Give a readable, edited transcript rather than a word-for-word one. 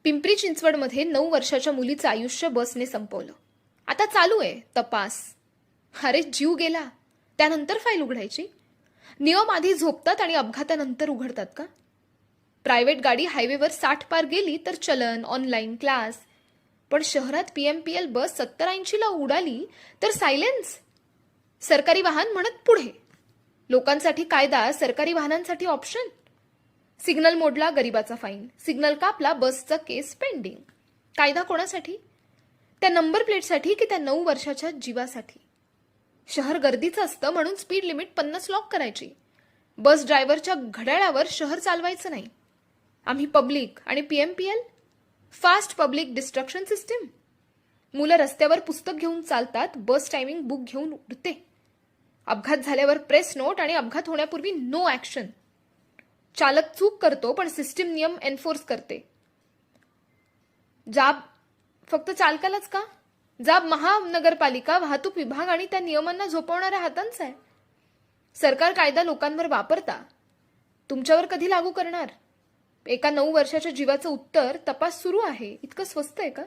पिंपरी चिंचवडमध्ये 9 वर्षाच्या मुलीचं आयुष्य बसने संपवलं. आता चालू आहे तपास. अरे जीव गेला, त्यानंतर फाईल उघडायची? नियम आधी झोपतात आणि अपघातानंतर उघडतात का? प्रायव्हेट गाडी हायवेवर 60 पार गेली तर चलन, ऑनलाईन क्लास. पण शहरात पीएमपीएल बस 70-80 ला उडाली तर सायलेन्स. सरकारी वाहन म्हणत पुढे. लोकांसाठी कायदा, सरकारी वाहनांसाठी ऑप्शन. सिग्नल मोडला, गरिबाचा फाईन. सिग्नल कापला, बसचा केस पेंडिंग. कायदा कोणासाठी? त्या नंबर प्लेटसाठी की त्या 9 वर्षाच्या जीवासाठी? शहर गर्दीचं असतं म्हणून स्पीड लिमिट 50 लॉक करायची. बस ड्रायव्हरच्या घड्याळावर शहर चालवायचं नाही. आम्ही पब्लिक आणि PMPL fast public destruction system. मुलं रस्त्यावर पुस्तक घेऊन चालतात, बस टायमिंग बुक घेऊन उडते. अपघात झाल्यावर प्रेस नोट आणि अपघात होण्यापूर्वी नो ॲक्शन. चालक चूक करतो पण सिस्टीम नियम एन्फोर्स करते. जाब फक्त चालकालाच का? जाब महानगरपालिका, वाहतूक विभाग आणि त्या नियमांना झोपवणाऱ्या हातांचा आहे. सरकार कायदा लोकांवर वापरता तुमच्यावर कधी लागू करणार? एका 9 वर्षाच्या जीवाचं उत्तर तपास सुरू आहे इतकं स्वस्त आहे का?